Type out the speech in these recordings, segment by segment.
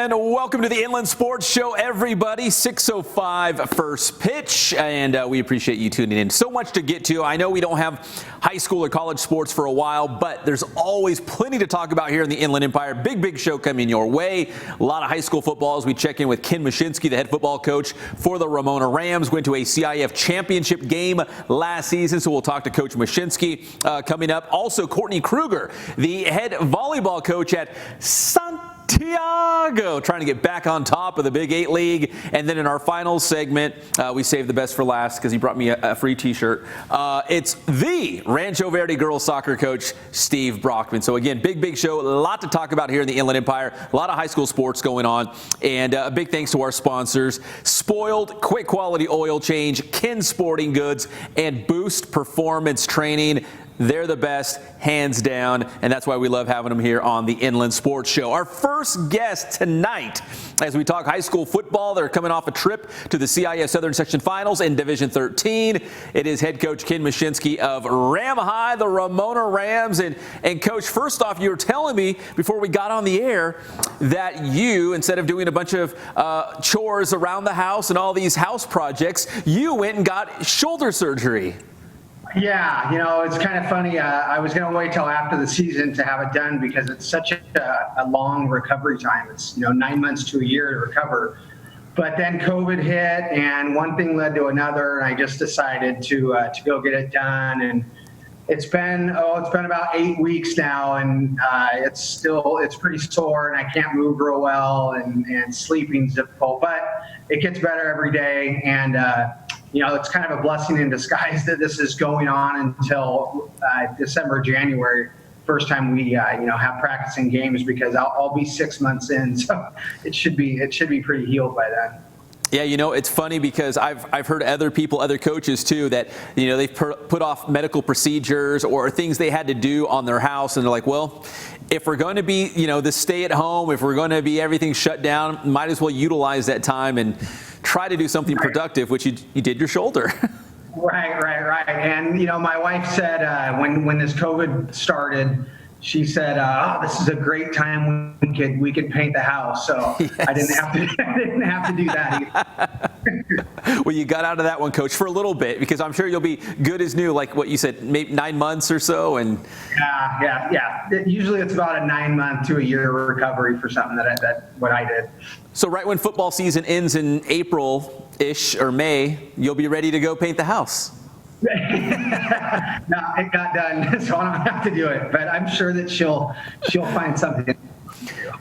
And welcome to the Inland Sports Show, everybody. 6:05 first pitch, and we appreciate you tuning in. So much to get to. I know we don't have high school or college sports for a while, but there's always plenty to talk about here in the Inland Empire. Big show coming your way. A lot of high school football as we check in with Ken Mushinskie, the head football coach for the Ramona Rams. Went to a CIF championship game last season, so we'll talk to Coach Mushinskie coming up. Also, Courtney Krueger, the head volleyball coach at Santiago, trying to get back on top of the Big VIII League. And then in our final segment, we saved the best for last because he brought me a free t-shirt. It's the Rancho Verde girls soccer coach, Steve Brockman. So again, big show. A lot to talk about here in the Inland Empire. A lot of high school sports going on. And a big thanks to our sponsors, Spoiled Quick Quality Oil Change, Ken Sporting Goods, and Boost Performance Training. They're the best, hands down, and that's why we love having them here on the Inland Sports Show. Our first guest tonight, as we talk high school football, they're coming off a trip to the CIF Southern Section Finals in Division 13. It is head coach Ken Mushinskie of Ram High, the Ramona Rams. And Coach, first off, you were telling me before we got on the air that you, instead of doing a bunch of chores around the house and all these house projects, you went and got shoulder surgery. Yeah, it's kind of funny. I was going to wait till after the season to have it done because it's such a long recovery time. It's 9 months to a year to recover. But then COVID hit, and one thing led to another, and I just decided to go get it done. And it's been about 8 weeks now, and it's pretty sore, and I can't move real well, and sleeping's difficult. But it gets better every day, and it's kind of a blessing in disguise that this is going on until December, January, first time we have practicing games, because I'll be 6 months in, so it should be pretty healed by then. Yeah, it's funny because I've heard other coaches too, that they've put off medical procedures or things they had to do on their house, and they're like, well, if we're going to be the stay at home, if we're going to be everything shut down, might as well utilize that time and try to do something productive, which you did your shoulder. Right. And my wife said when this COVID started, she said, this is a great time we could paint the house. So yes. I didn't have to do that either. Well, you got out of that one, Coach, for a little bit, because I'm sure you'll be good as new, like what you said, maybe 9 months or so. And yeah. Usually it's about a 9 month to a year recovery for something that what I did. So right when football season ends in April-ish or May, you'll be ready to go paint the house. No, it got done, so I don't have to do it. But I'm sure that she'll find something to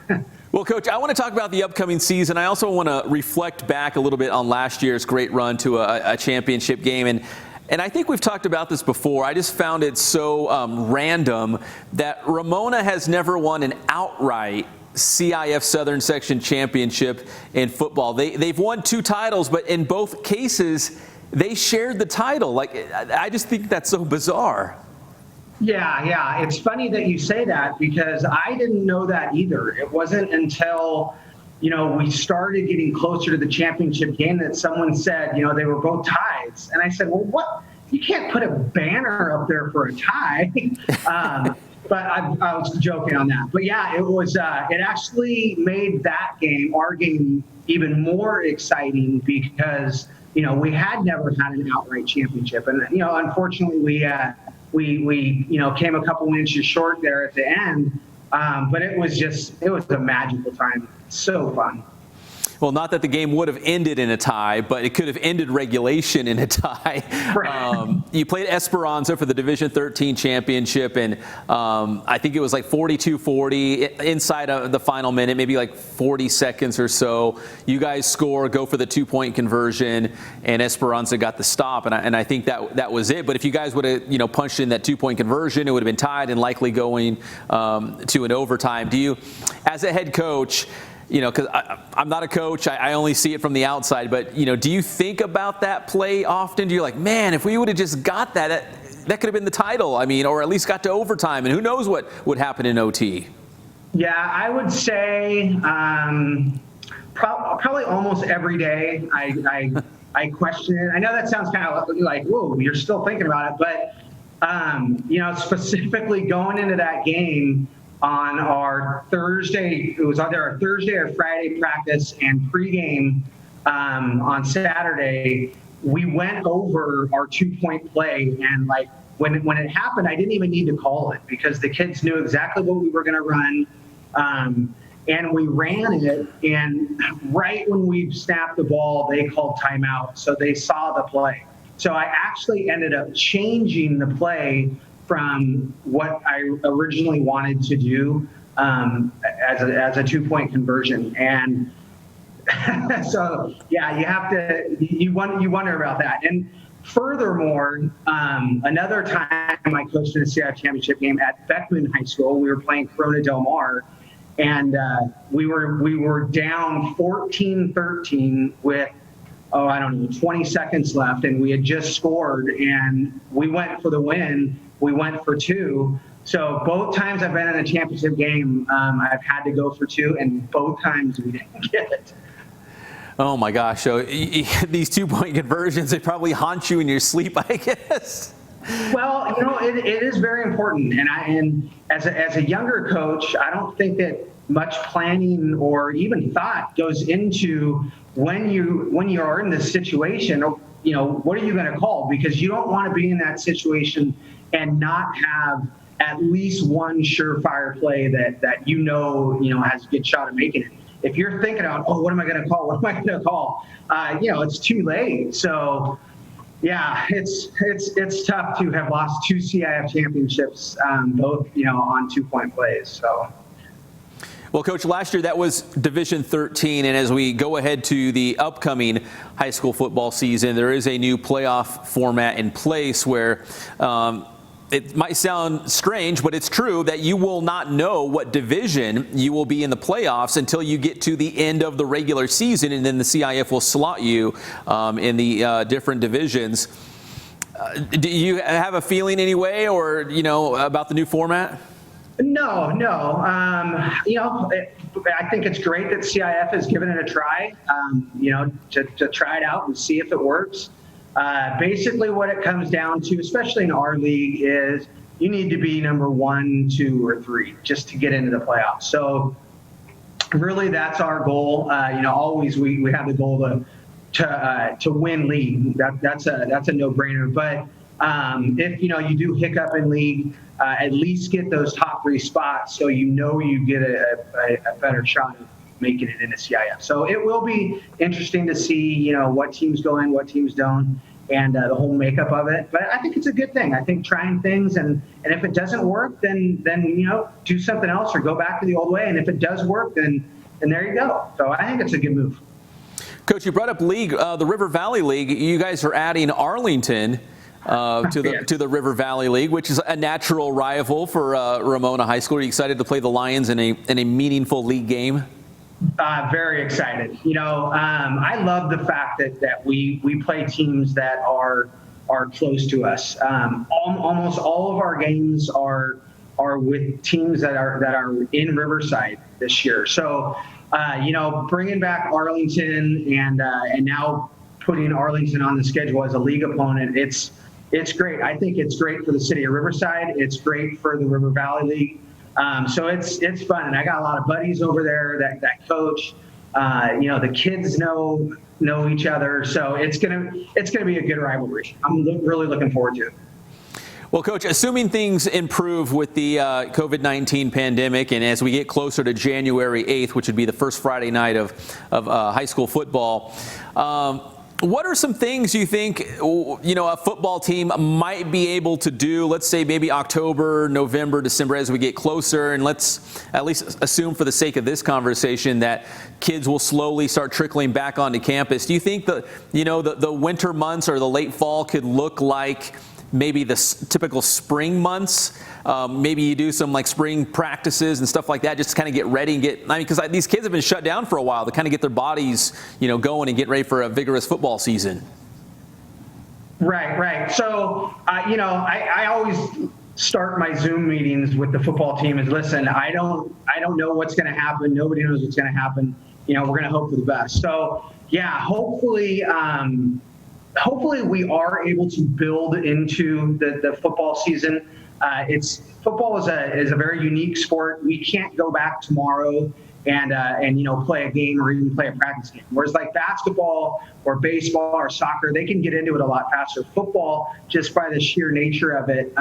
do. Well, Coach, I want to talk about the upcoming season. I also want to reflect back a little bit on last year's great run to a championship game. And I think we've talked about this before. I just found it so random that Ramona has never won an outright CIF Southern Section championship in football. They've won 2 titles, but in both cases, they shared the title. I just think that's so bizarre. Yeah. It's funny that you say that, because I didn't know that either. It wasn't until we started getting closer to the championship game that someone said, they were both ties. And I said, well, what? You can't put a banner up there for a tie. But I was joking on that. But yeah, it was. It actually made that game, our game, even more exciting because we had never had an outright championship, and unfortunately we came a couple inches short there at the end. But it was a magical time. So fun. Well, not that the game would have ended in a tie, but it could have ended regulation in a tie. Right. You played Esperanza for the Division 13 championship, and I think it was like 42-40 inside of the final minute, maybe like 40 seconds or so. You guys score, go for the 2-point conversion, and Esperanza got the stop, and I think that was it. But if you guys would have punched in that 2-point conversion, it would have been tied and likely going to an overtime. Do you, as a head coach, because I'm not a coach, I only see it from the outside, but, do you think about that play often? Do you like, man, if we would have just got that could have been the title, or at least got to overtime, and who knows what would happen in OT? Yeah, I would say probably almost every day I question it. I know that sounds kind of like, whoa, you're still thinking about it, but, specifically going into that game, on our Thursday, it was either our Thursday or Friday practice and pregame on Saturday, we went over our 2-point play. And when it happened, I didn't even need to call it because the kids knew exactly what we were going to run. And we ran it. And right when we snapped the ball, they called timeout. So they saw the play. So I actually ended up changing the play from what I originally wanted to do as a 2-point conversion. And so, yeah, you wonder about that. And furthermore, another time I coached in a CIF championship game at Beckman High School, we were playing Corona Del Mar, and we were down 14-13 with 20 seconds left, and we had just scored, and we went for the win. We went for 2. So both times I've been in a championship game, I've had to go for 2, and both times we didn't get it. Oh my gosh! So these 2-point conversions, they probably haunt you in your sleep, I guess. Well, it is very important, and as a younger coach, I don't think that much planning or even thought goes into when you are in this situation. What are you going to call? Because you don't want to be in that situation and not have at least one surefire play that has a good shot at making it. If you're thinking about, what am I going to call? What am I going to call? It's too late. So, yeah, it's tough to have lost 2 CIF championships, both on 2-point plays. So. Well, Coach, last year that was Division 13, and as we go ahead to the upcoming high school football season, there is a new playoff format in place where it might sound strange, but it's true that you will not know what division you will be in the playoffs until you get to the end of the regular season, and then the CIF will slot you in the different divisions. Do you have a feeling anyway, or about the new format? No. I think it's great that CIF has given it a try, to try it out and see if it works. Basically what it comes down to, especially in our league, is you need to be number 1, 2, or 3 just to get into the playoffs. So really that's our goal. Always we have the goal to win league. That's a no-brainer. But if you do hiccup in league, at least get those top 3 spots so you get a better shot of making it into CIF. So it will be interesting to see what teams go in, what teams don't, and the whole makeup of it. But I think it's a good thing. I think trying things, and if it doesn't work, then do something else or go back to the old way. And if it does work, then there you go. So I think it's a good move. Coach, you brought up league, the River Valley League. You guys are adding Arlington to the River Valley League, which is a natural rival for Ramona High School. Are you excited to play the Lions in a meaningful league game? Very excited. I love the fact that we play teams that are close to us. Almost all of our games are with teams that are in Riverside this year. So bringing back Arlington and now putting Arlington on the schedule as a league opponent, it's great. I think it's great for the city of Riverside. It's great for the River Valley League. So it's fun, and I got a lot of buddies over there that coach. The kids know each other, so it's gonna be a good rivalry. I'm really looking forward to it. Well, Coach, assuming things improve with the COVID-19 pandemic, and as we get closer to January 8th, which would be the first Friday night of high school football, what are some things you think, a football team might be able to do, let's say maybe October, November, December, as we get closer, and let's at least assume for the sake of this conversation that kids will slowly start trickling back onto campus. Do you think the winter months or the late fall could look like maybe the typical spring months? Maybe you do some like spring practices and stuff like that, just to kind of get ready and because these kids have been shut down for a while to kind of get their bodies, going and get ready for a vigorous football season. Right. So, I always start my Zoom meetings with the football team is, listen, I don't know what's going to happen. Nobody knows what's going to happen. We're going to hope for the best. So yeah, hopefully we are able to build into the football season. Football is a very unique sport. We can't go back tomorrow and play a game or even play a practice game. Whereas like basketball or baseball or soccer, they can get into it a lot faster. Football, just by the sheer nature of it,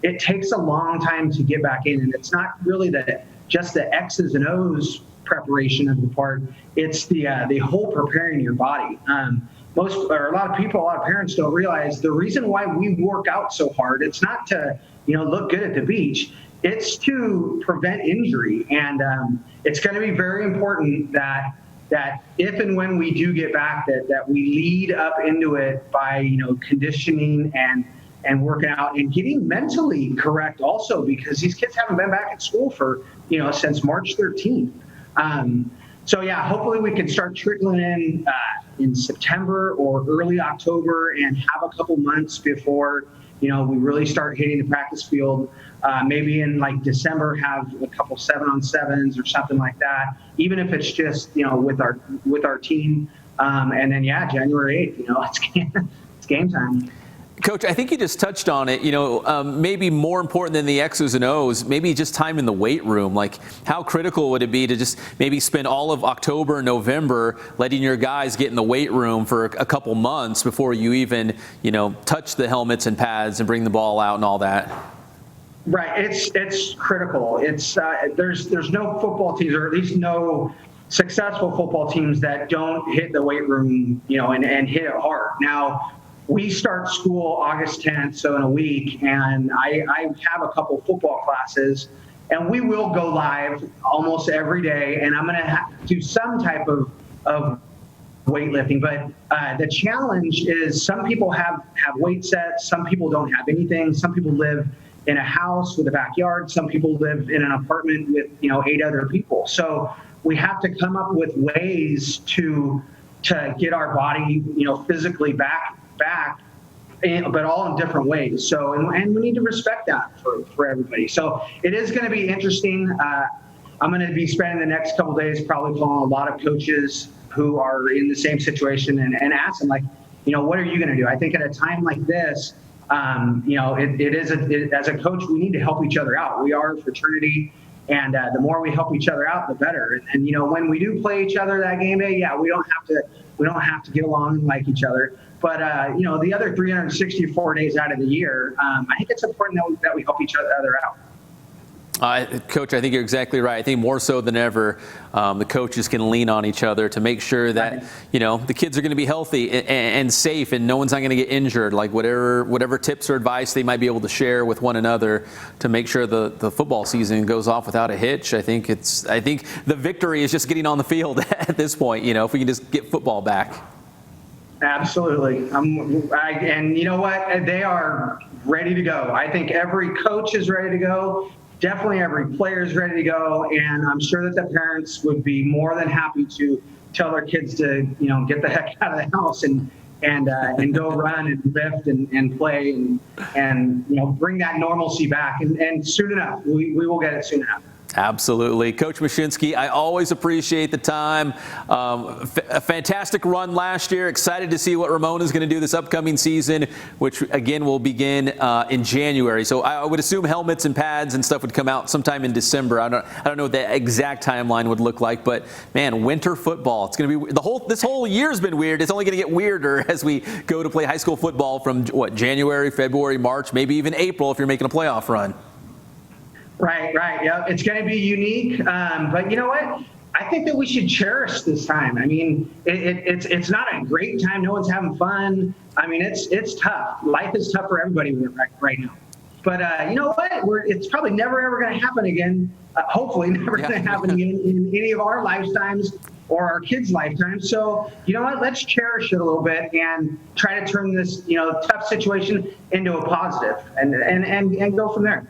it takes a long time to get back in, and it's not really just the X's and O's preparation of the part. It's the whole preparing your body. A lot of parents don't realize the reason why we work out so hard. It's not to look good at the beach. It's to prevent injury, and it's going to be very important that if and when we do get back, that we lead up into it by conditioning and working out and getting mentally correct also, because these kids haven't been back at school for since March 13th. So yeah, hopefully we can start trickling in September or early October and have a couple months before we really start hitting the practice field. Maybe in like December have a couple 7-on-7s or something like that. Even if it's just with our team, and then January 8th, it's game time. Coach, I think you just touched on it, maybe more important than the X's and O's, maybe just time in the weight room. Like, how critical would it be to just maybe spend all of October and November letting your guys get in the weight room for a couple months before you even, touch the helmets and pads and bring the ball out and all that? Right. It's critical. It's there's no football teams, or at least no successful football teams, that don't hit the weight room, and hit it hard. Now, we start school August 10th, so in a week, and I have a couple football classes, and we will go live almost every day, and I'm going to do some type of weightlifting. But the challenge is some people have weight sets, some people don't have anything, some people live in a house with a backyard, some people live in an apartment with 8 other people. So we have to come up with ways to get our body physically back, but all in different ways. So, and we need to respect that for everybody. So it is going to be interesting. I'm going to be spending the next couple of days probably calling a lot of coaches who are in the same situation and ask them, like, what are you going to do? I think at a time like this, as a coach, we need to help each other out. We are a fraternity, and the more we help each other out, the better. And when we do play each other that game day, we don't have to get along and like each other. But the other 364 days out of the year, I think it's important that we help each other out. Coach, I think you're exactly right. I think more so than ever, the coaches can lean on each other to make sure that the kids are going to be healthy and safe, and no one's not going to get injured. Like whatever tips or advice they might be able to share with one another to make sure the football season goes off without a hitch. I think the victory is just getting on the field at this point. If we can just get football back. Absolutely. And you know what? They are ready to go. I think every coach is ready to go. Definitely every player is ready to go. And I'm sure that the parents would be more than happy to tell their kids to, get the heck out of the house and go run and lift and play and bring that normalcy back. And soon enough, we will get it soon enough. Absolutely. Coach Mushinskie, I always appreciate the time. A fantastic run last year. Excited to see what Ramona is going to do this upcoming season, which, again, will begin in January. So I would assume helmets and pads and stuff would come out sometime in December. I don't know what the exact timeline would look like, but, man, winter football. It's going to be this whole year's been weird. It's only going to get weirder as we go to play high school football from, January, February, March, maybe even April if you're making a playoff run. Right. Yeah, it's going to be unique. But you know what? I think that we should cherish this time. I mean, it's not a great time. No one's having fun. I mean, it's tough. Life is tough for everybody right now. But you know what? It's probably never, ever going to happen again. Hopefully never going to happen again in any of our lifetimes or our kids' lifetimes. So, you know what? Let's cherish it a little bit and try to turn this, tough situation into a positive and go from there.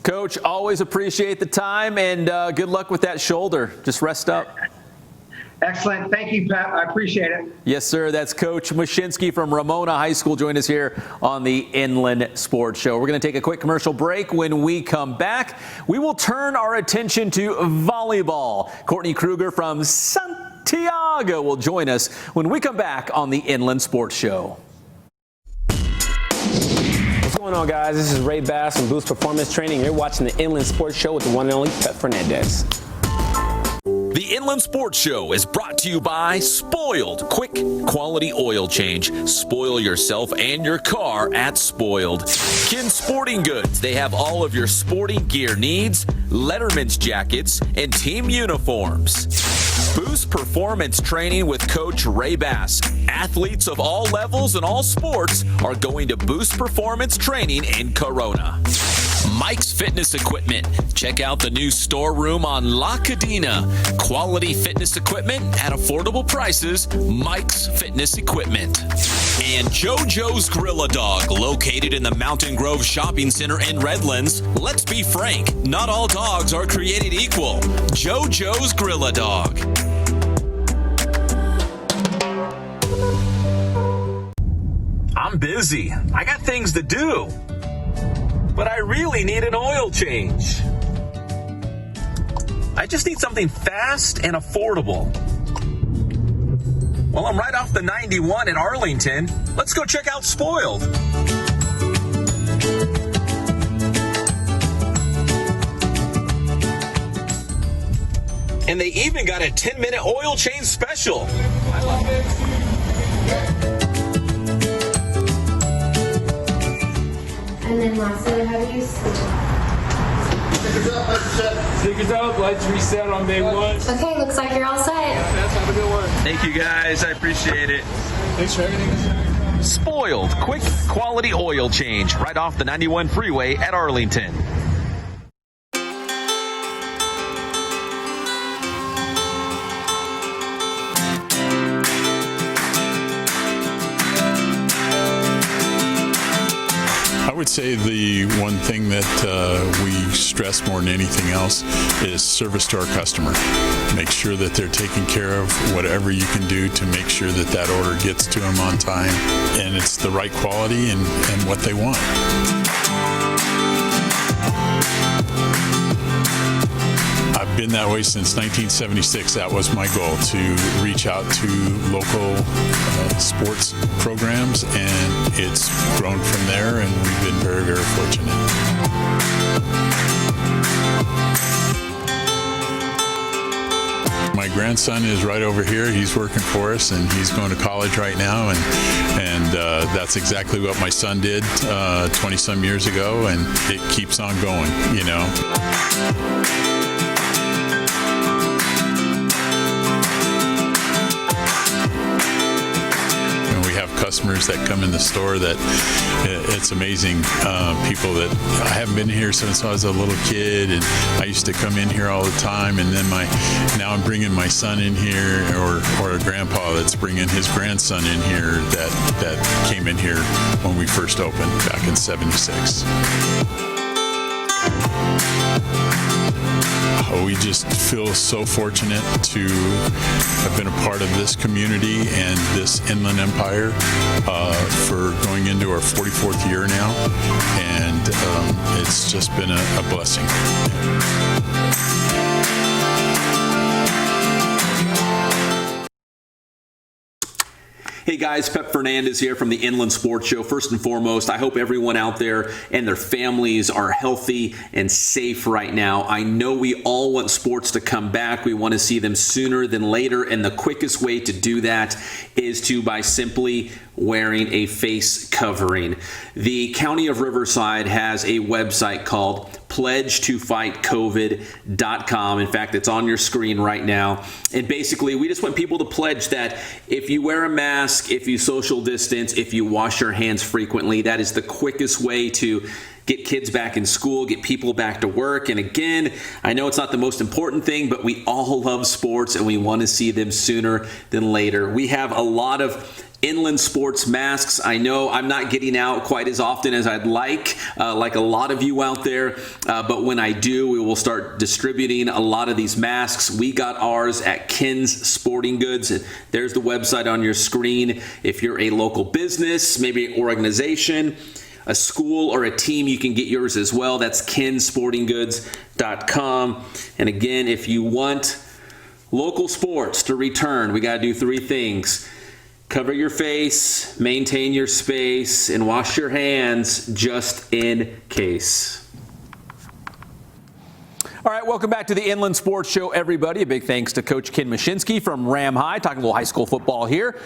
Coach, always appreciate the time, and good luck with that shoulder. Just rest up. Excellent. Thank you, Pep. I appreciate it. Yes, sir. That's Coach Mushinskie from Ramona High School. Join us here on the Inland Sports Show. We're going to take a quick commercial break. When we come back, we will turn our attention to volleyball. Courtney Krueger from Santiago will join us when we come back on the Inland Sports Show. What's going on, guys? This is Ray Bass from Boost Performance Training. You're watching the Inland Sports Show with the one and only Pep Fernandez. The Inland Sports Show is brought to you by Spoiled. Quick, quality oil change. Spoil yourself and your car at Spoiled. Ken Sporting Goods. They have all of your sporting gear needs, Letterman's jackets, and team uniforms. Boost Performance Training with Coach Ray Bass. Athletes of all levels and all sports are going to Boost Performance Training in Corona. Mike's Fitness Equipment. Check out the new storeroom on La Cadena. Quality fitness equipment at affordable prices. Mike's Fitness Equipment. And JoJo's Grill-A-Dog, located in the Mountain Grove Shopping Center in Redlands. Let's be frank, not all dogs are created equal. JoJo's Grill-A-Dog. I'm busy. I got things to do. But I really need an oil change. I just need something fast and affordable. Well, I'm right off the 91 in Arlington. Let's go check out Spoiled. And they even got a 10-minute oil change special. I love it. And then lastly, how do you Stickers up, let's reset on day one. Okay, looks like you're all set. Have a good one. Thank you guys, I appreciate it. Thanks for everything. Spoiled. Quick, quality oil change right off the 91 freeway at Arlington. I would say the one thing that we stress more than anything else is service to our customer. Make sure that they're taking care of whatever you can do to make sure that that order gets to them on time and it's the right quality and what they want. I've been that way since 1976. That was my goal, to reach out to local sports programs, and it's grown from there, and we've been very, very fortunate. My grandson is right over here. He's working for us, and he's going to college right now, and that's exactly what my son did 20-some years ago, and it keeps on going, you know. Customers that come in the store that it's amazing. People that I haven't been here since I was a little kid, and I used to come in here all the time, and then now I'm bringing my son in here, or a grandpa that's bringing his grandson in here that came in here when we first opened back in '76. We just feel so fortunate to have been a part of this community and this Inland Empire for going into our 44th year now, and it's just been a blessing. Hey guys, Pep Fernandez here from the Inland Sports Show. First and foremost, I hope everyone out there and their families are healthy and safe right now. I know we all want sports to come back. We want to see them sooner than later, and the quickest way to do that is by simply wearing a face covering. The County of Riverside has a website called pledgetofightcovid.com. In fact, it's on your screen right now. And basically, we just want people to pledge that if you wear a mask, if you social distance, if you wash your hands frequently, that is the quickest way to get kids back in school, get people back to work. And again, I know it's not the most important thing, but we all love sports and we want to see them sooner than later. We have a lot of Inland sports masks. I know I'm not getting out quite as often as I'd like a lot of you out there, but when I do, we will start distributing a lot of these masks. We got ours at Ken's Sporting Goods. There's the website on your screen. If you're a local business, maybe an organization, a school, or a team, you can get yours as well. That's kensportinggoods.com. And again, if you want local sports to return, we got to do three things. Cover your face, maintain your space, and wash your hands just in case. All right, welcome back to the Inland Sports Show, everybody. A big thanks to Coach Ken Mushinskie from Ram High, talking a little high school football here.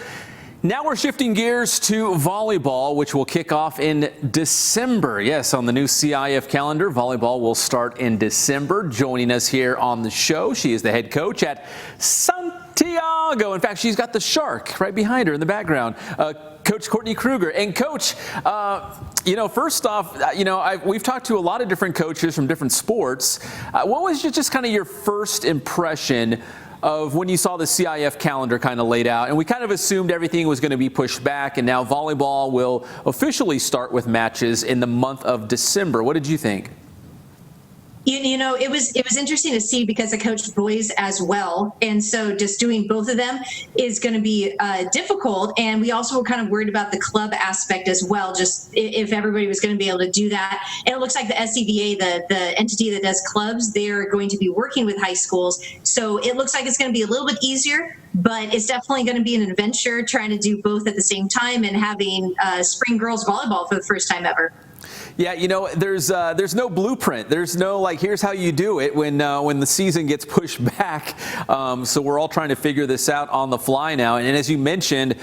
Now we're shifting gears to volleyball, which will kick off in December. Yes, on the new CIF calendar, volleyball will start in December. Joining us here on the show, she is the head coach at Santiago. In fact, she's got the shark right behind her in the background. Coach Courtney Krueger. And Coach, first off, we've talked to a lot of different coaches from different sports. What was just kind of your first impression of when you saw the CIF calendar kind of laid out? And we kind of assumed everything was going to be pushed back, and now volleyball will officially start with matches in the month of December. What did you think? It was interesting to see because I coached boys as well. And so just doing both of them is going to be difficult. And we also were kind of worried about the club aspect as well, just if everybody was going to be able to do that. And it looks like the SCVA, the entity that does clubs, they're going to be working with high schools. So it looks like it's going to be a little bit easier, but it's definitely going to be an adventure trying to do both at the same time and having spring girls volleyball for the first time ever. Yeah, there's no blueprint. There's no here's how you do it when the season gets pushed back. So we're all trying to figure this out on the fly now. And as you mentioned,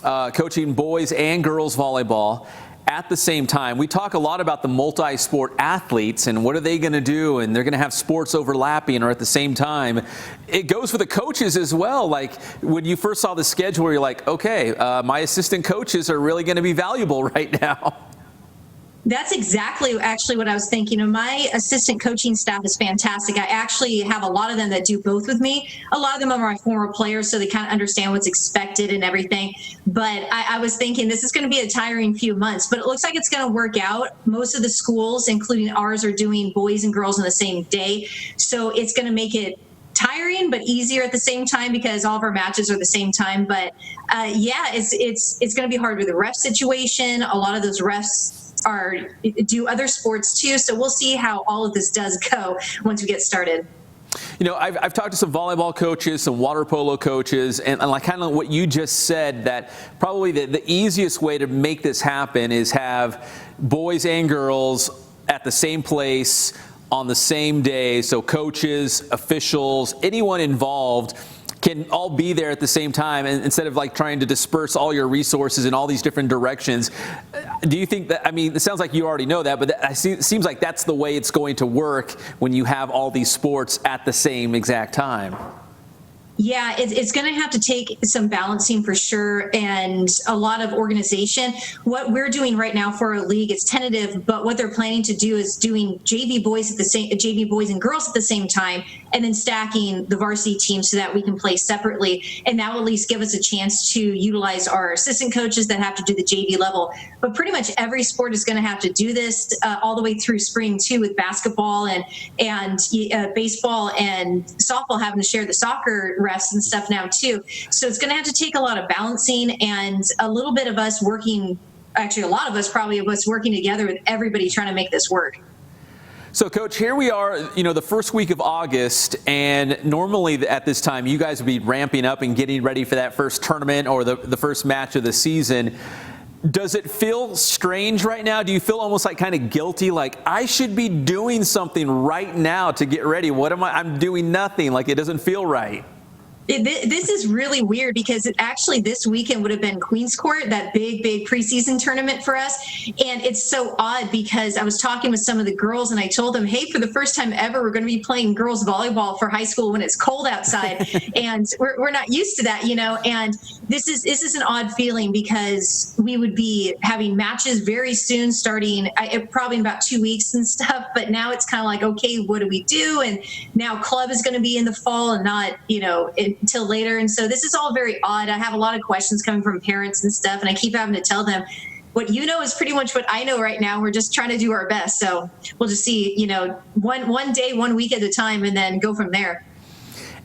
coaching boys and girls volleyball at the same time. We talk a lot about the multi-sport athletes and what are they going to do, and they're going to have sports overlapping or at the same time. It goes for the coaches as well. Like when you first saw the schedule, you're like, okay, my assistant coaches are really going to be valuable right now. That's exactly actually what I was thinking. My assistant coaching staff is fantastic. I actually have a lot of them that do both with me. A lot of them are my former players, so they kind of understand what's expected and everything. But I was thinking this is going to be a tiring few months, but it looks like it's going to work out. Most of the schools, including ours, are doing boys and girls on the same day. So it's going to make it tiring but easier at the same time because all of our matches are the same time. But it's going to be hard with the ref situation. A lot of those refs do other sports too, so we'll see how all of this does go once we get started. I've talked to some volleyball coaches, some water polo coaches, and like kind of what you just said, that probably the easiest way to make this happen is have boys and girls at the same place on the same day, so coaches, officials, anyone involved can all be there at the same time, and instead of trying to disperse all your resources in all these different directions. Do you think that, it sounds like you already know that, but it seems like that's the way it's going to work when you have all these sports at the same exact time. Yeah, it's going to have to take some balancing for sure, and a lot of organization. What we're doing right now for our league, it's tentative, but what they're planning to do is doing JV boys and girls at the same time, and then stacking the varsity team so that we can play separately. And that will at least give us a chance to utilize our assistant coaches that have to do the JV level. But pretty much every sport is going to have to do this all the way through spring too, with basketball and baseball and softball having to share the soccer refs and stuff now too. So it's going to have to take a lot of balancing and a little bit of us working, actually a lot of us probably of us working together with everybody trying to make this work. So, Coach, here we are, the first week of August, and normally at this time you guys would be ramping up and getting ready for that first tournament or the first match of the season. Does it feel strange right now? Do you feel almost like kind of guilty, like I should be doing something right now to get ready? What am I'm doing nothing, like it doesn't feel right. This is really weird because actually this weekend would have been Queen's Court, that big preseason tournament for us. And it's so odd because I was talking with some of the girls and I told them, hey, for the first time ever, we're going to be playing girls volleyball for high school when it's cold outside. And we're not used to that, and this is an odd feeling because we would be having matches very soon, starting probably in about 2 weeks and stuff. But now it's kind of like, okay, what do we do? And now club is going to be in the fall and not, until later. And so this is all very odd. I have a lot of questions coming from parents and stuff, and I keep having to tell them what is pretty much what I know right now. We're just trying to do our best. So we'll just see, one day, 1 week at a time, and then go from there.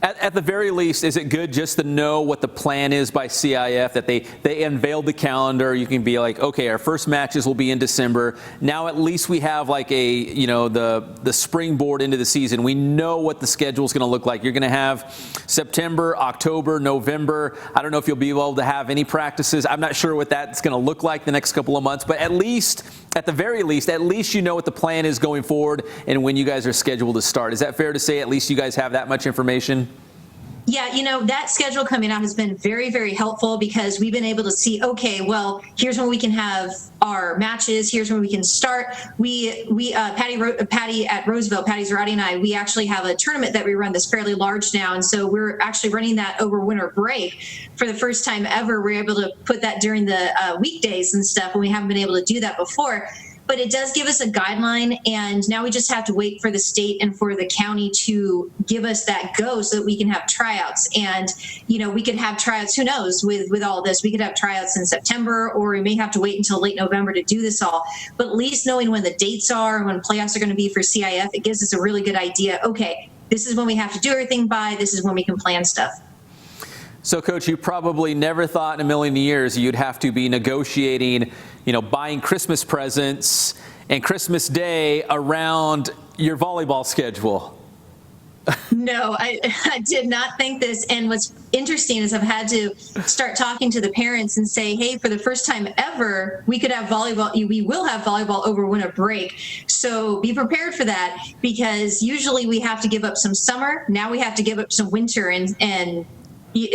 At the very least, is it good just to know what the plan is by CIF, that they unveiled the calendar? You can be like, okay, our first matches will be in December. Now at least we have like the springboard into the season. We know what the schedule is going to look like. You're going to have September, October, November. I don't know if you'll be able to have any practices. I'm not sure what that's going to look like the next couple of months, but at the very least, you know what the plan is going forward and when you guys are scheduled to start. Is that fair to say? At least you guys have that much information? Yeah, that schedule coming out has been very, very helpful because we've been able to see, okay, well, here's when we can have our matches. Here's when we can start. Patty at Roseville, Patty Zarati and I, we actually have a tournament that we run that's fairly large now. And so we're actually running that over winter break. For the first time ever, we're able to put that during the weekdays and stuff, and we haven't been able to do that before. But it does give us a guideline, and now we just have to wait for the state and for the county to give us that go so that we can have tryouts. And, we could have tryouts, who knows, with all this. We could have tryouts in September, or we may have to wait until late November to do this all. But at least knowing when the dates are and when playoffs are going to be for CIF, it gives us a really good idea. Okay, this is when we have to do everything by, this is when we can plan stuff. So, Coach, you probably never thought in a million years you'd have to be negotiating, buying Christmas presents and Christmas Day around your volleyball schedule. No, I did not think this. And what's interesting is I've had to start talking to the parents and say, hey, for the first time ever, we could have volleyball. We will have volleyball over winter break. So be prepared for that, because usually we have to give up some summer. Now we have to give up some winter, and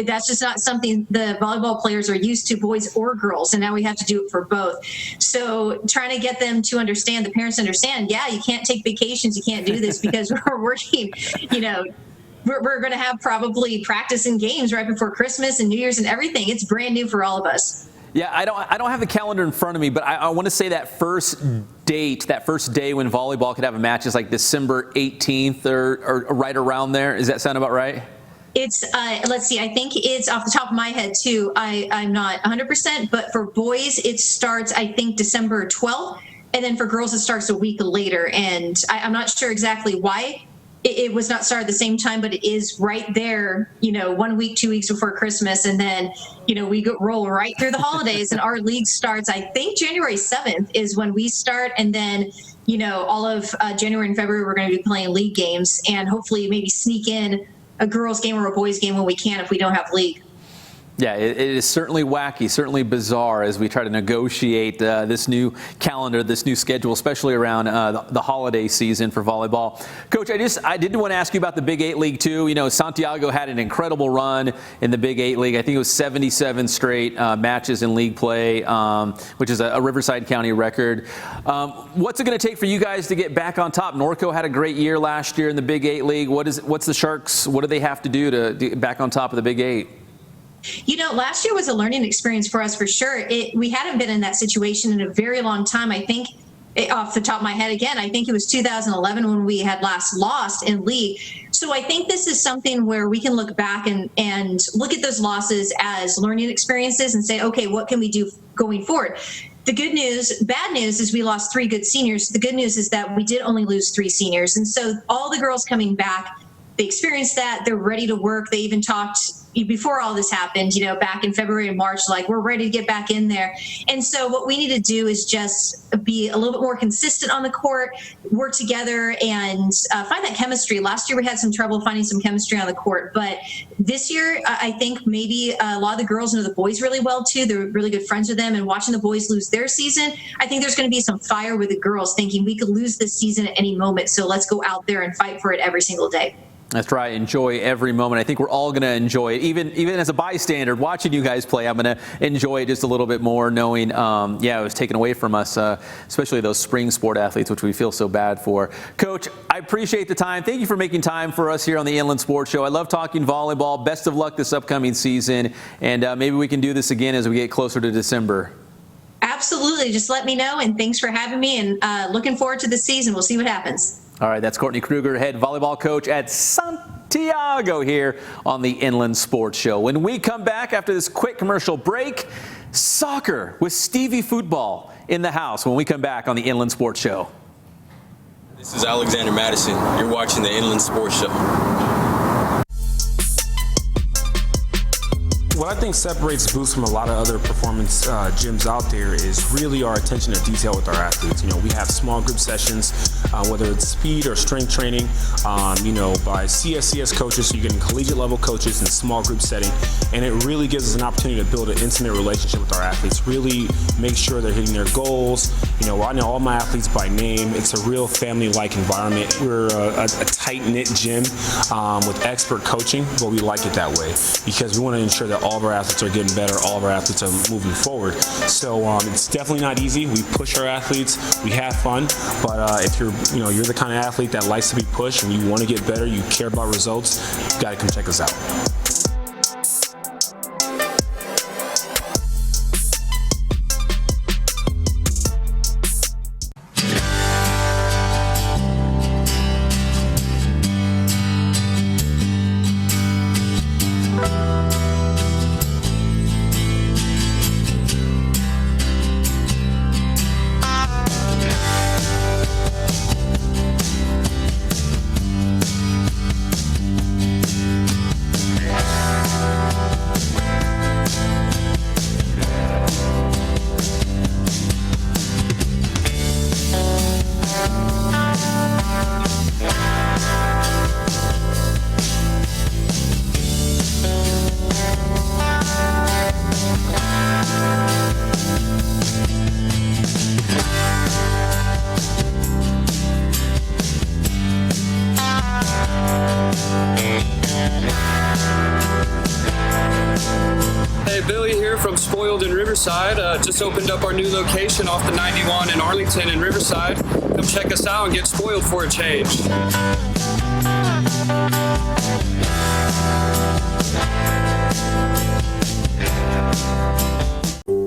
that's just not something the volleyball players are used to, boys or girls, and now we have to do it for both. So trying to get them to understand, the parents understand, yeah, you can't take vacations, you can't do this because we're working, we're going to have probably practice and games right before Christmas and New Year's and everything. It's brand new for all of us. Yeah, I don't have the calendar in front of me, but I want to say that first day when volleyball could have a match is like December 18th or right around there. Does that sound about right? It's, let's see, I think it's off the top of my head too. I'm not 100%, but for boys, it starts, I think, December 12th. And then for girls, it starts a week later. And I'm not sure exactly why it was not started at the same time, but it is right there, 1 week, 2 weeks before Christmas. And then, we roll right through the holidays, and our league starts, I think January 7th is when we start. And then, all of January and February, we're going to be playing league games, and hopefully maybe sneak in a girls game or a boys game when we can if we don't have league. Yeah, it is certainly wacky, certainly bizarre as we try to negotiate this new calendar, this new schedule, especially around the holiday season for volleyball. Coach, I did want to ask you about the Big VIII League too. Santiago had an incredible run in the Big VIII League. I think it was 77 straight matches in league play, which is a Riverside County record. What's it going to take for you guys to get back on top? Norco had a great year last year in the Big VIII League. What's the Sharks? What do they have to do to get back on top of the Big VIII? Last year was a learning experience for us for sure. We hadn't been in that situation in a very long time. I think off the top of my head again, I think it was 2011 when we had last lost in league. So I think this is something where we can look back and look at those losses as learning experiences and say, okay, what can we do going forward? The good news, bad news is we lost 3 good seniors. The good news is that we did only lose 3 seniors. And so all the girls coming back, they experienced that. They're ready to work. They even talked before all this happened, back in February and March, like, we're ready to get back in there. And so what we need to do is just be a little bit more consistent on the court, work together, and find that chemistry. Last year we had some trouble finding some chemistry on the court, but this year I think maybe a lot of the girls know the boys really well too. They're really good friends with them, and watching the boys lose their season, I think there's going to be some fire with the girls thinking we could lose this season at any moment. So let's go out there and fight for it every single day. That's right. Enjoy every moment. I think we're all going to enjoy it. Even as a bystander watching you guys play, I'm going to enjoy it just a little bit more, knowing, it was taken away from us, especially those spring sport athletes, which we feel so bad for. Coach, I appreciate the time. Thank you for making time for us here on the Inland Sports Show. I love talking volleyball. Best of luck this upcoming season, and maybe we can do this again as we get closer to December. Absolutely. Just let me know, and thanks for having me, and looking forward to the season. We'll see what happens. All right, that's Courtney Krueger, head volleyball coach at Santiago here on the Inland Sports Show. When we come back after this quick commercial break, soccer with Stevie Football in the house when we come back on the Inland Sports Show. This is Alexander Madison. You're watching the Inland Sports Show. What I think separates Boost from a lot of other performance gyms out there is really our attention to detail with our athletes. We have small group sessions, whether it's speed or strength training, by CSCS coaches, so you're getting collegiate level coaches in small group setting, and it really gives us an opportunity to build an intimate relationship with our athletes, really make sure they're hitting their goals. I know all my athletes by name. It's a real family-like environment. We're a tight-knit gym with expert coaching, but we like it that way because we want to ensure that all of our athletes are getting better, all of our athletes are moving forward. So it's definitely not easy. We push our athletes, we have fun, but if you're the kind of athlete that likes to be pushed and you want to get better, you care about results, you got to come check us out. Just opened up our new location off the 91 in Arlington and Riverside. Come check us out and get spoiled for a change.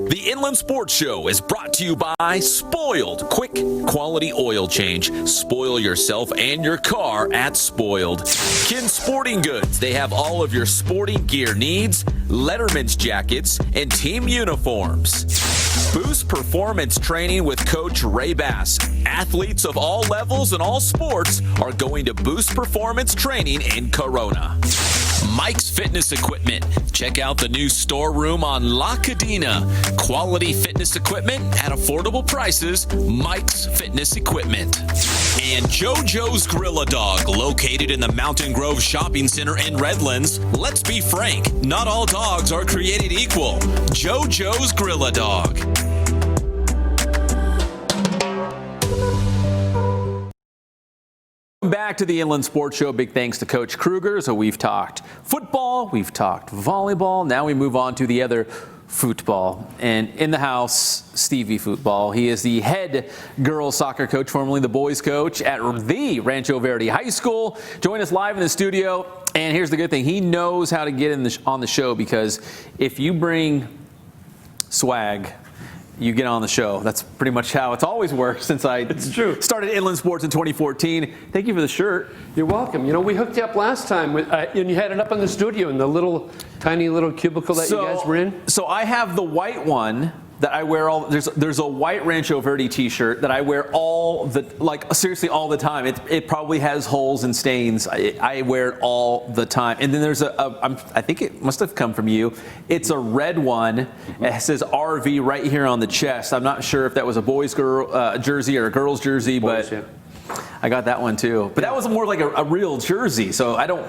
The Inland Sports Show is brought to you by Spoiled. Quick, quality oil change. Spoil yourself and your car at Spoiled. Ken Sporting Goods. They have all of your sporting gear needs, Letterman's jackets, and team uniforms. Boost Performance Training with Coach Ray Bass. Athletes of all levels and all sports are going to Boost Performance Training in Corona. Mike's Fitness Equipment. Check out the new storeroom on La Cadena. Quality fitness equipment at affordable prices. Mike's Fitness Equipment. And JoJo's Grill-A-Dog, located in the Mountain Grove Shopping Center in Redlands. Let's be frank, not all dogs are created equal. JoJo's Grill-A-Dog. Back to the Inland Sports Show. Big thanks to Coach Krueger. So we've talked football, we've talked volleyball. Now we move on to the other football. And in the house, Stevie Football. He is the head girls soccer coach, formerly the boys coach at the Rancho Verde High School. Join us live in the studio. And here's the good thing. He knows how to get on the show, because if you bring swag you get on the show. That's pretty much how it's always worked since I started Inland Sports in 2014. Thank you for the shirt. You're welcome. We hooked you up last time, and you had it up in the studio in the tiny little cubicle that you guys were in. So I have the white one that I wear there's a white Rancho Verde t-shirt that I wear seriously all the time. It probably has holes and stains. I wear it all the time. And then there's I think it must have come from you. It's a red one. It says RV right here on the chest. I'm not sure if that was a boys jersey or a girl's jersey, but I got that one too. But that was more like a real jersey, so I don't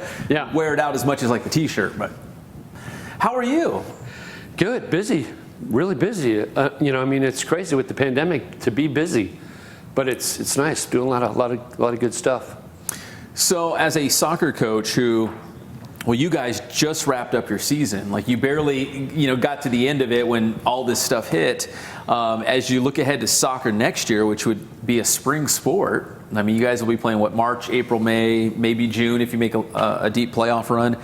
wear it out as much as like the t-shirt. But how are you? Good, busy. Really busy. It's crazy with the pandemic to be busy, but it's nice doing a lot of good stuff. So, as a soccer coach you guys just wrapped up your season. Like you barely, got to the end of it when all this stuff hit. As you look ahead to soccer next year, which would be a spring sport. I mean, you guys will be playing March, April, May, maybe June if you make a deep playoff run.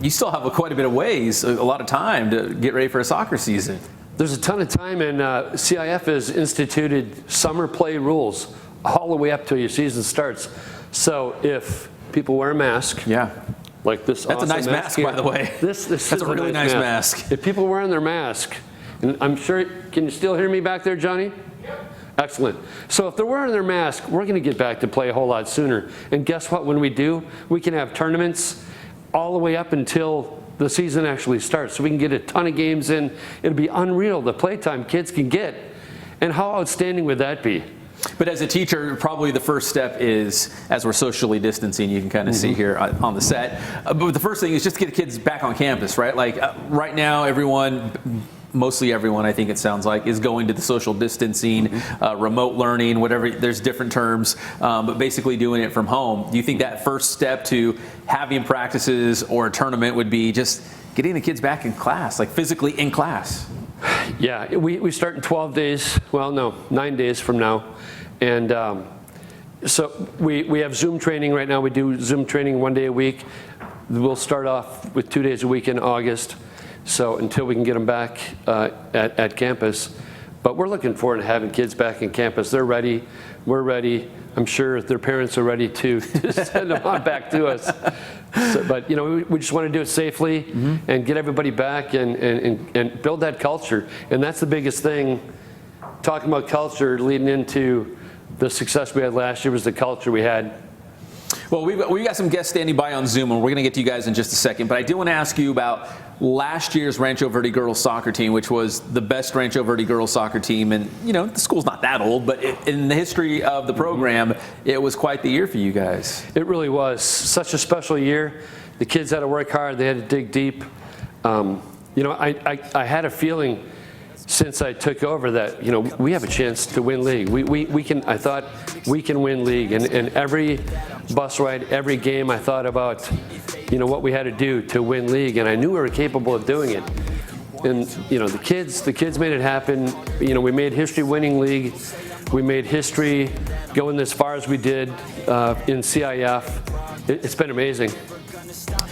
You still have quite a bit of ways, a lot of time to get ready for a soccer season. There's a ton of time, and CIF has instituted summer play rules all the way up till your season starts. So if people wear a mask, like this, that's awesome a nice mask, by the way. This that's a really nice mask. If people are wearing their mask, and I'm sure, can you still hear me back there, Johnny? Excellent. So if they're wearing their mask, we're going to get back to play a whole lot sooner. And guess what? When we do, we can have tournaments all the way up until the season actually starts. So we can get a ton of games in. It'll be unreal, the playtime kids can get. And how outstanding would that be? But as a teacher, probably the first step is, as we're socially distancing, you can kind of see here on the set. But the first thing is just to get the kids back on campus, right? Like right now, mostly everyone, I think it sounds like, is going to the social distancing, remote learning, whatever. There's different terms, but basically doing it from home. Do you think that first step to having practices or a tournament would be just getting the kids back in class, like physically in class? Yeah, we start in 12 days. Well, no, 9 days from now. And so we have Zoom training right now. We do Zoom training 1 day a week. We'll start off with 2 days a week in August. So until we can get them back at campus. But we're looking forward to having kids back in campus. They're ready. We're ready. I'm sure their parents are ready to send them on back to us. But we just want to do it safely and get everybody back and build that culture. And that's the biggest thing. Talking about culture leading into the success we had last year was the culture we had. Well, we've got some guests standing by on Zoom, and we're going to get to you guys in just a second. But I do want to ask you about last year's Rancho Verde girls soccer team, which was the best Rancho Verde girls soccer team. And, the school's not that old, but in the history of the program, it was quite the year for you guys. It really was. Such a special year. The kids had to work hard. They had to dig deep. I had a feeling since I took over that, we have a chance to win league. I thought we can win league. And every bus ride, every game, I thought about, what we had to do to win league. And I knew we were capable of doing it. And, the kids made it happen. We made history winning league. We made history going as far as we did in CIF. It's been amazing.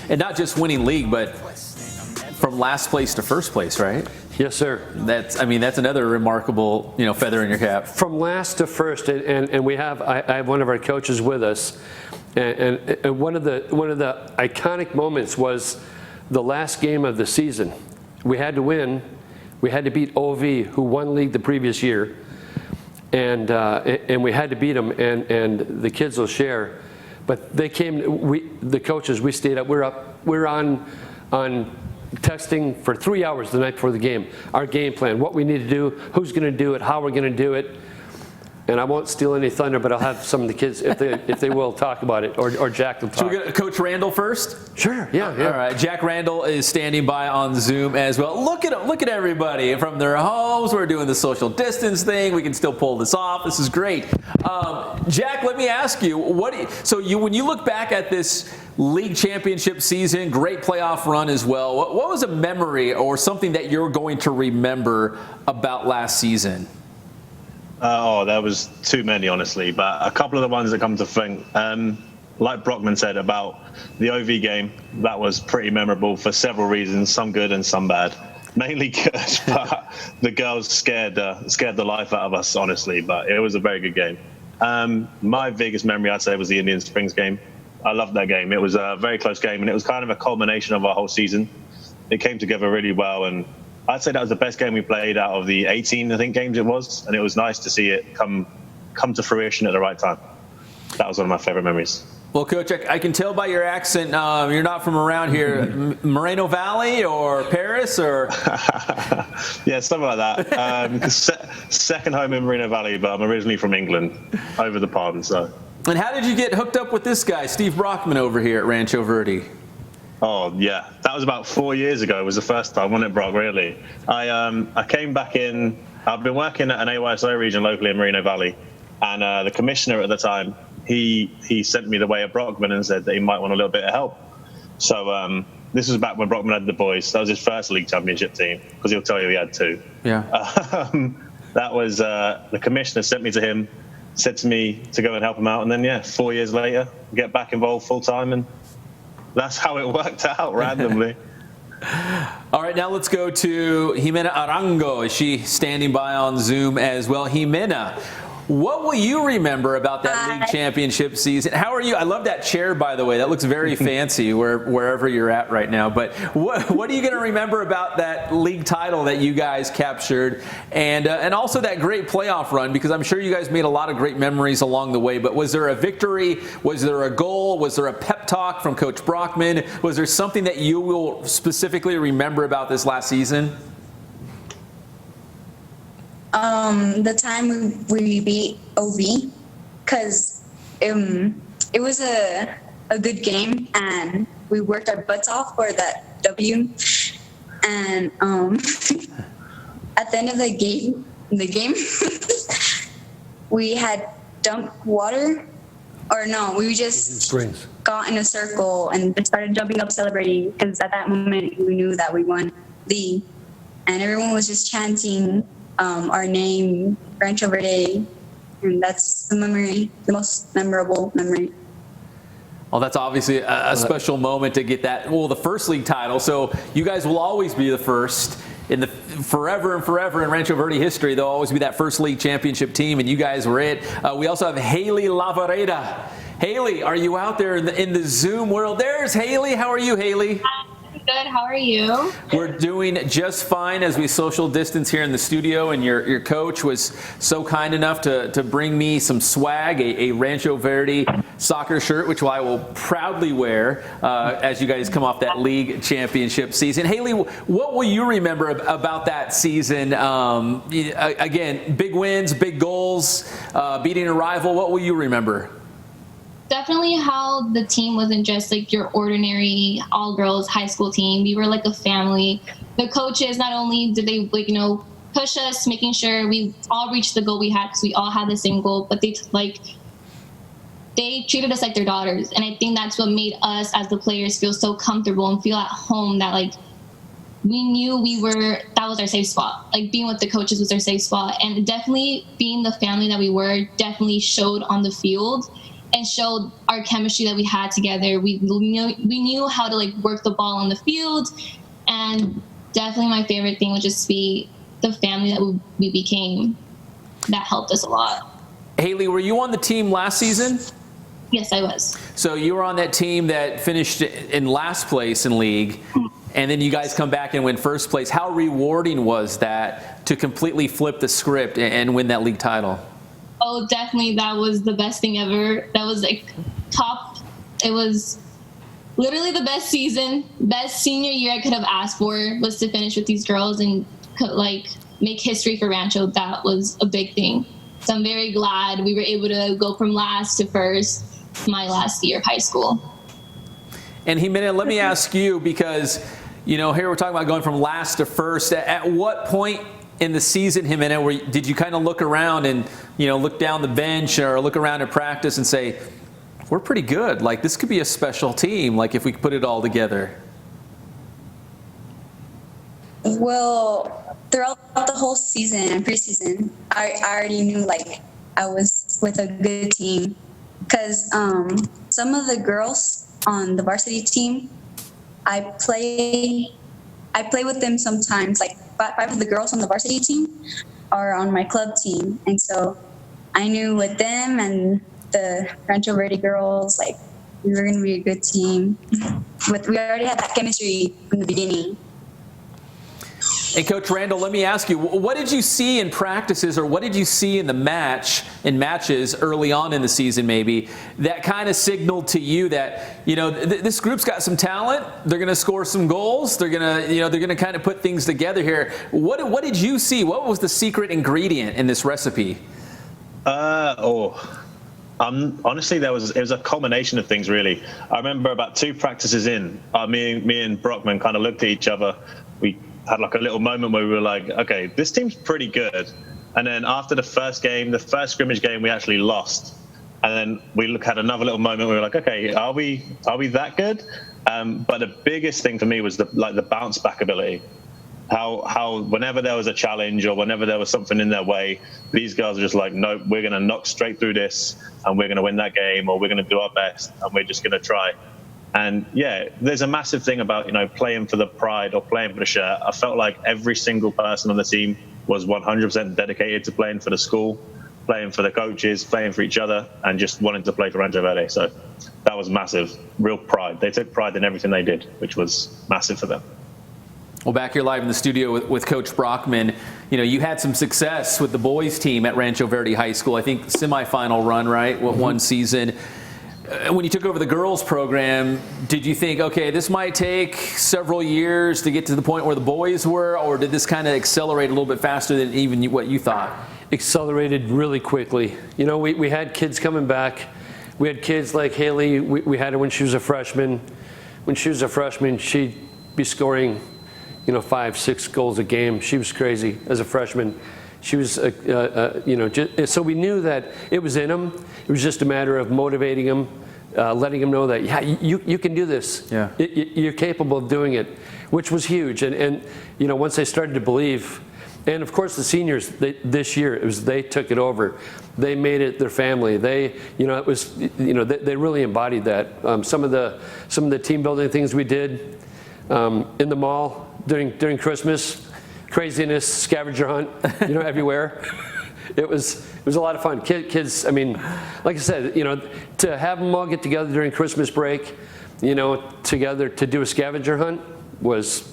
And not just winning league, but from last place to first place, right? Yes, sir. That's another remarkable, feather in your cap. From last to first, and I have one of our coaches with us, and one of the iconic moments was the last game of the season. We had to win. We had to beat OV, who won league the previous year, and we had to beat them. And the kids will share, but they came. The coaches, we stayed up. We're on texting for 3 hours the night before the game. Our game plan, what we need to do, who's going to do it, how we're going to do it. And I won't steal any thunder, but I'll have some of the kids, if they will, talk about it, or Jack will talk. Should we get Coach Randall first? Sure, yeah. All right, Jack Randall is standing by on Zoom as well. Look at everybody from their homes. We're doing the social distance thing. We can still pull this off. This is great. Jack, let me ask you, when you look back at this league championship season, great playoff run as well, what was a memory or something that you're going to remember about last season? There was too many, honestly, but a couple of the ones that come to think, like Brockman said about the OV game, that was pretty memorable for several reasons, some good and some bad. mainly good, but the girls scared the life out of us, honestly. But it was a very good game. My biggest memory, I'd say, was the Indian Springs game. I loved that game. It was a very close game, and it was kind of a culmination of our whole season. It came together really well, and I'd say that was the best game we played out of the 18, I think, games it was, and it was nice to see it come to fruition at the right time. That was one of my favorite memories. Well, Coach, I can tell by your accent you're not from around here. Moreno Valley or Paris or? Yeah, something like that. Second home in Moreno Valley, but I'm originally from England, over the pond. So. And how did you get hooked up with this guy, Steve Brockman, over here at Rancho Verde? Oh, yeah. That was about 4 years ago. It was the first time, wasn't it, Brock, really? I came back in. I've been working at an AYSO region locally in Moreno Valley, and the commissioner at the time, he sent me the way of Brockman and said that he might want a little bit of help. So this was back when Brockman had the boys. That was his first league championship team, because he'll tell you he had two. Yeah. That was the commissioner sent me to him, said to me to go and help him out, and then 4 years later, get back involved full time, and that's how it worked out randomly. All right, now let's go to Jimena Arango. Is she standing by on Zoom as well? Jimena, what will you remember about that league championship season? How are you? I love that chair, by the way. That looks very fancy wherever you're at right now. But what are you going to remember about that league title that you guys captured, and also that great playoff run? Because I'm sure you guys made a lot of great memories along the way. But was there a victory? Was there a goal? Was there a pep talk from Coach Brockman? Was there something that you will specifically remember about this last season? The time we beat OV, because it was a good game, and we worked our butts off for that W. And at the end of the game, we had dumped water, or no, we just got in a circle and just started jumping up celebrating, because at that moment we knew that we won league, and everyone was just chanting our name, Rancho Verde, and that's the most memorable memory. Well, that's obviously a special moment to get that, the first league title. So you guys will always be the first in the forever and forever in Rancho Verde history. There'll always be that first league championship team, and you guys were it. We also have Haley Lavareda. Haley, are you out there in the Zoom world? There's Haley. How are you, Haley? Good. How are you? We're doing just fine as we social distance here in the studio, and your coach was so kind enough to bring me some swag, a Rancho Verde soccer shirt, which I will proudly wear as you guys come off that league championship season. Haley, what will you remember about that season? Again, big wins, big goals, beating a rival. What will you remember? Definitely how the team wasn't just like your ordinary all-girls high school team. We were like a family. The coaches, not only did they push us, making sure we all reached the goal we had, because we all had the same goal, but they treated us like their daughters. And I think that's what made us as the players feel so comfortable and feel at home, that we knew that was our safe spot. Being with the coaches was our safe spot. And definitely being the family that we were definitely showed on the field, and showed our chemistry that we had together. We knew how to work the ball on the field, and definitely my favorite thing would just be the family that we became. That helped us a lot. Haley, were you on the team last season? Yes, I was. So you were on that team that finished in last place in league, and then you guys come back and win first place. How rewarding was that to completely flip the script and win that league title? Oh, definitely. That was the best thing ever. That was top. It was literally the best season, best senior year I could have asked for, was to finish with these girls and make history for Rancho. That was a big thing. So I'm very glad we were able to go from last to first my last year of high school. And Jimena, let me ask you, because here we're talking about going from last to first. At what point in the season, Jimena, did you kind of look around and look down the bench or look around at practice and say, we're pretty good, this could be a special team, if we put it all together? Well, throughout the whole season and preseason, I already knew I was with a good team, because some of the girls on the varsity team, I play I play with them sometimes. Like 5 of the girls on the varsity team are on my club team. And so I knew with them and the Rancho Verde girls, like, we were going to be a good team. We already had that chemistry from the beginning. And Coach Randall, let me ask you, what did you see in practices, or what did you see in matches early on in the season maybe, that kind of signaled to you that, this group's got some talent, they're going to score some goals, they're going to kind of put things together here. What did you see? What was the secret ingredient in this recipe? Honestly, it was a culmination of things, really. I remember about 2 practices in, me and Brockman kind of looked at each other. We had like a little moment where we were like, okay, this team's pretty good. And then after the first scrimmage game, we actually lost. And then we had another little moment where we were like, okay, are we that good? But the biggest thing for me was the bounce back ability. How whenever there was a challenge or whenever there was something in their way, these girls are just like, nope, we're going to knock straight through this and we're going to win that game, or we're going to do our best and we're just going to try. And yeah, there's a massive thing about, playing for the pride or playing for the shirt. I felt like every single person on the team was 100% dedicated to playing for the school, playing for the coaches, playing for each other, and just wanting to play for Rancho Verde. So that was massive, real pride. They took pride in everything they did, which was massive for them. Well, back here live in the studio with Coach Brockman, you had some success with the boys team at Rancho Verde High School. I think semifinal run, right? One season. When you took over the girls program, did you think, okay, this might take several years to get to the point where the boys were, or did this kind of accelerate a little bit faster than even what you thought? Accelerated really quickly. We had kids coming back. We had kids like Haley. We had her when she was a freshman. When she was a freshman, she'd be scoring 5-6 goals a game. She was crazy as a freshman. She was, so we knew that it was in them. It was just a matter of motivating them, letting them know that, yeah, you can do this. Yeah. You're capable of doing it, which was huge. And once they started to believe, and of course the seniors, this year, they took it over. They made it their family. They really embodied that. Some of the team building things we did in the mall during Christmas, craziness, scavenger hunt, everywhere. It was a lot of fun. Kids, like I said, to have them all get together during Christmas break, together to do a scavenger hunt was,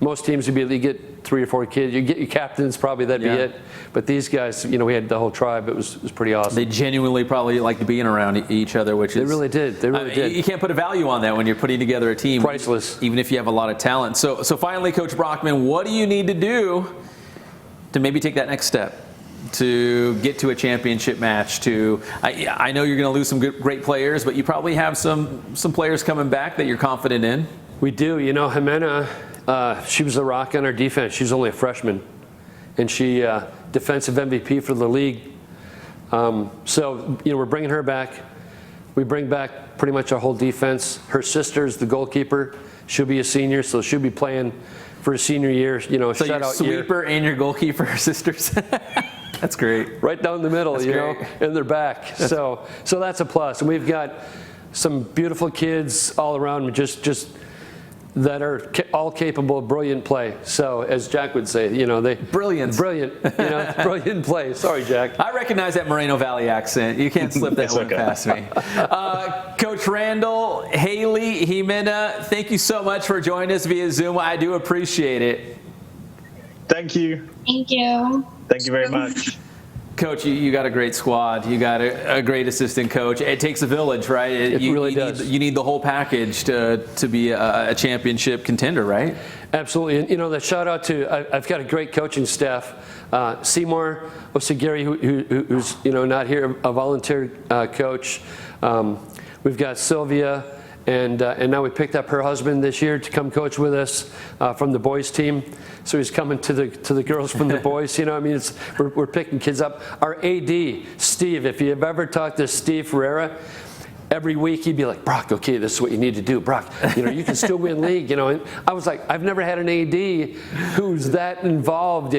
most teams would be, you get 3 or 4 kids. You get your captains, probably that'd be it. But these guys, we had the whole tribe. It was pretty awesome. They genuinely probably liked being around each other, which is... They really did. They really did. You can't put a value on that when you're putting together a team. Priceless. Even if you have a lot of talent. So finally, Coach Brockman, what do you need to do to maybe take that next step to get to a championship match? I know you're going to lose some great players, but you probably have some players coming back that you're confident in. We do. Jimena, she was a rock on our defense. She's only a freshman, and she defensive MVP for the league. So we're bringing her back. We bring back pretty much our whole defense. Her sister's the goalkeeper. She'll be a senior, so she'll be playing for a senior year. So your sweeper and your goalkeeper are sisters. That's great. Right down the middle, and they're back. So that's a plus. And we've got some beautiful kids all around, just that are all capable of brilliant play. So as Jack would say, brilliant, brilliant play. Sorry, Jack. I recognize that Moreno Valley accent. You can't slip that one past me. Coach Randall, Haley, Jimena, thank you so much for joining us via Zoom. I do appreciate it. Thank you. Thank you. Thank you very much. Coach, you got a great squad. You got a great assistant coach. It takes a village, right? It really does. You need the whole package to be a championship contender, right? Absolutely. And the shout out to, I've got a great coaching staff. Seymour Osagiri, who's not here, a volunteer coach. We've got Sylvia, and now we picked up her husband this year to come coach with us from the boys team. So he's coming to the girls from the boys. We're picking kids up. Our AD, Steve, if you've ever talked to Steve Ferreira, every week he'd be like, Brock, okay, this is what you need to do. Brock, you can still win league, And I was like, I've never had an AD who's that involved,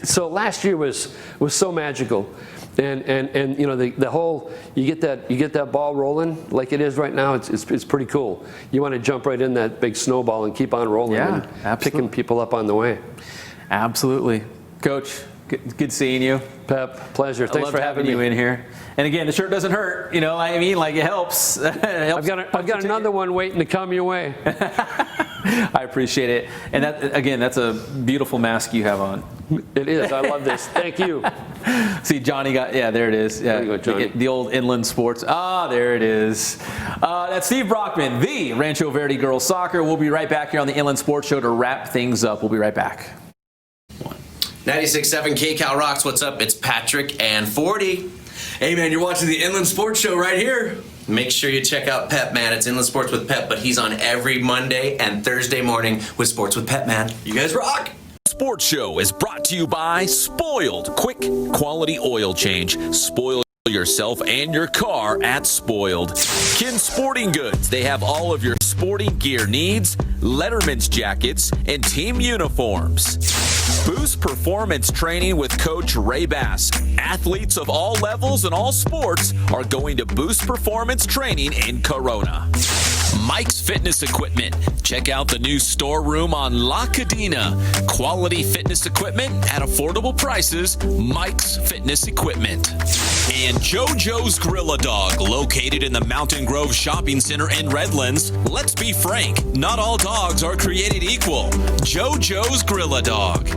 So last year was so magical. And the whole, you get that ball rolling like it is right now, it's pretty cool. You want to jump right in that big snowball and keep on rolling and picking people up on the way. Absolutely. Coach, good seeing you. Pep, pleasure. Thanks for having you in here. And again, the shirt doesn't hurt, it helps. I've got another one waiting to come your way. I appreciate it. And that's a beautiful mask you have on. It is. I love this. Thank you. See, Johnny there it is. Yeah, there you go, Johnny. The old Inland Sports. There it is. That's Steve Brockman, the Rancho Verde girls soccer. We'll be right back here on the Inland Sports Show to wrap things up. We'll be right back. 96.7 KCal Rocks. What's up? It's Patrick and 40. Hey, man, you're watching the Inland Sports Show right here. Make sure you check out Pep Man. It's Inland Sports with Pep, but he's on every Monday and Thursday morning with Sports with Pep Man. You guys rock! Sports Show is brought to you by Spoiled. Quick, quality oil change. Spoil yourself and your car at Spoiled. Ken Sporting Goods. They have all of your sporting gear needs, Letterman's jackets, and team uniforms. Boost Performance Training with Coach Ray Bass. Athletes of all levels and all sports are going to Boost Performance Training in Corona. Mike's Fitness Equipment. Check out the new storeroom on La Cadena. Quality fitness equipment at affordable prices. Mike's Fitness Equipment. And JoJo's Grill-A-Dog, located in the Mountain Grove Shopping Center in Redlands. Let's be frank, not all dogs are created equal. JoJo's Grill-A-Dog.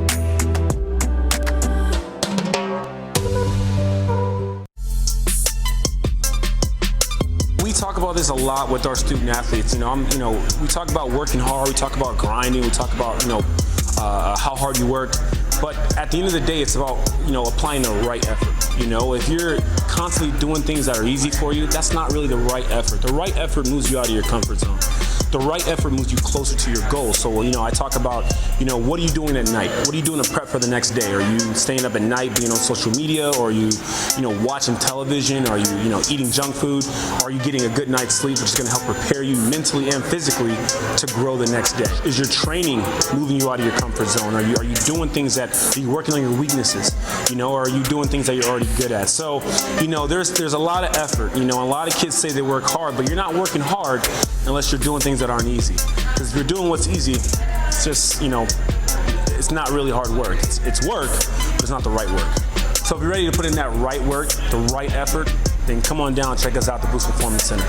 We talk about this a lot with our student athletes. We talk about working hard, we talk about grinding, we talk about how hard you work. But at the end of the day, it's about applying the right effort. If you're constantly doing things that are easy for you, that's not really the right effort. The right effort moves you out of your comfort zone. The right effort moves you closer to your goal. So, I talk about, what are you doing at night? What are you doing to prep for the next day? Are you staying up at night being on social media? Or are you, watching television? Are you, eating junk food? Are you getting a good night's sleep, which is going to help prepare you mentally and physically to grow the next day? Is your training moving you out of your comfort zone? Are you doing things are you working on your weaknesses? Or are you doing things that you're already good at? So, there's a lot of effort. A lot of kids say they work hard, but you're not working hard unless you're doing things that aren't easy. Because if you're doing what's easy, it's just, it's not really hard work. It's work, but it's not the right work. So if you're ready to put in that right work, the right effort, then come on down and check us out at the Boost Performance Center.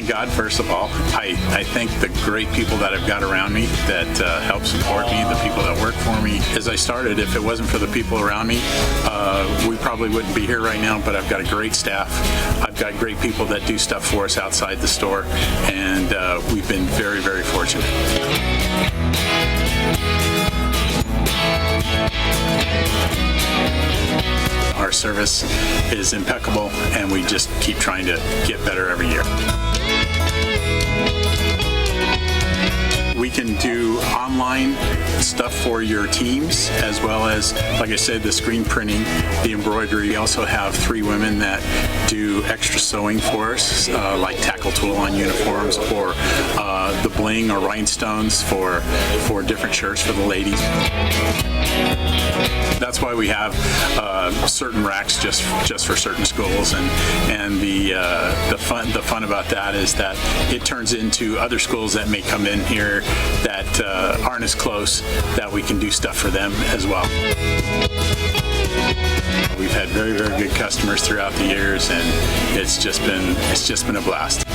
God, first of all, I thank the great people that I've got around me that help support me, the people that work for me. As I started, if it wasn't for the people around me, we probably wouldn't be here right now, but I've got a great staff. I've got great people that do stuff for us outside the store, and we've been very, very fortunate. Our service is impeccable, and we just keep trying to get better every year. We can do online stuff for your teams, as well as, like I said, the screen printing, the embroidery. We also have 3 women that do extra sewing for us, like tackle tool on uniforms, or the bling or rhinestones for different shirts for the ladies. That's why we have certain racks just for certain schools, and the fun about that is that it turns into other schools that may come in here that aren't as close, that we can do stuff for them as well. We've had very, very good customers throughout the years, and it's just been a blast.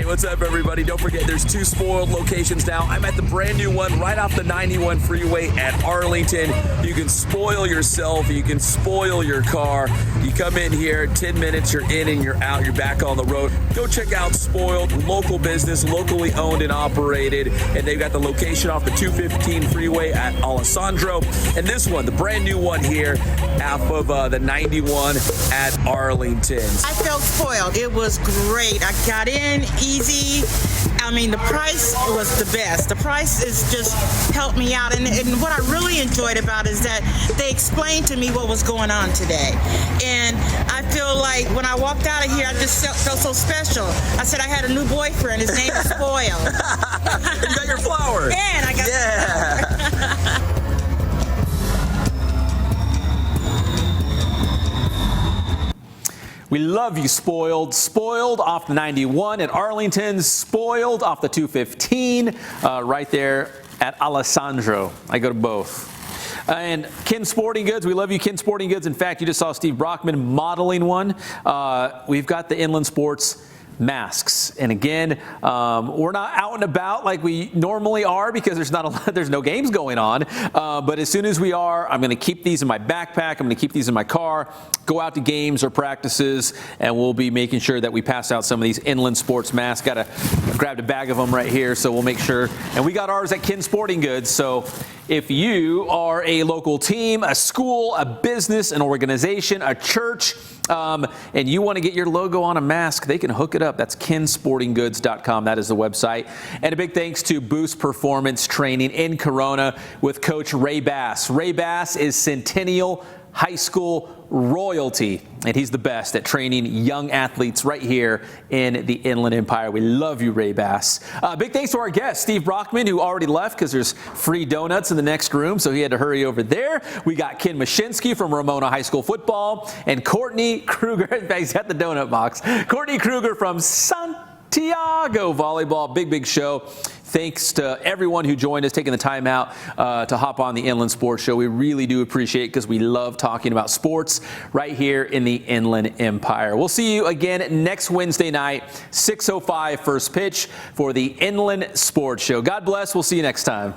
What's up, everybody? Don't forget, there's 2 Spoiled locations now. I'm at the brand new one right off the 91 freeway at Arlington. You can spoil yourself. You can spoil your car. You come in here, 10 minutes, you're in and you're out, you're back on the road. Go check out Spoiled, local business, locally owned and operated. And they've got the location off the 215 freeway at Alessandro. And this one, the brand new one here, off of the 91 at Arlington. I felt spoiled. It was great. I got in easy. I mean, the price was the best. The price is just helped me out. And what I really enjoyed about it is that they explained to me what was going on today. And I feel like when I walked out of here, I just felt so special. I said I had a new boyfriend. His name is Spoiled. You got your flower. And I got flower. We love you, Spoiled. Spoiled off the 91 at Arlington. Spoiled off the 215 right there at Alessandro. I go to both. And Ken Sporting Goods, we love you, Ken Sporting Goods. In fact, you just saw Steve Brockman modeling one. We've got the Inland Sports masks. And again, we're not out and about like we normally are because there's no games going on. But as soon as we are, I'm going to keep these in my backpack. I'm going to keep these in my car, go out to games or practices, and we'll be making sure that we pass out some of these Inland Sports masks. Grabbed a bag of them right here, so we'll make sure. And we got ours at Ken Sporting Goods. So if you are a local team, a school, a business, an organization, a church, and you want to get your logo on a mask, they can hook it up. That's kensportinggoods.com. That is the website. And a big thanks to Boost Performance Training in Corona with Coach Ray Bass. Ray Bass is Centennial High School royalty, and he's the best at training young athletes right here in the Inland Empire. We love you, Ray Bass. Big thanks to our guest, Steve Brockman, who already left because there's free donuts in the next room, so he had to hurry over there. We got Ken Mushinskie from Ramona High School football, and Courtney Krueger, in fact, he's at the donut box. Courtney Krueger from Santiago volleyball. Big show. Thanks to everyone who joined us, taking the time out to hop on the Inland Sports Show. We really do appreciate it because we love talking about sports right here in the Inland Empire. We'll see you again next Wednesday night, 6:05 first pitch for the Inland Sports Show. God bless. We'll see you next time.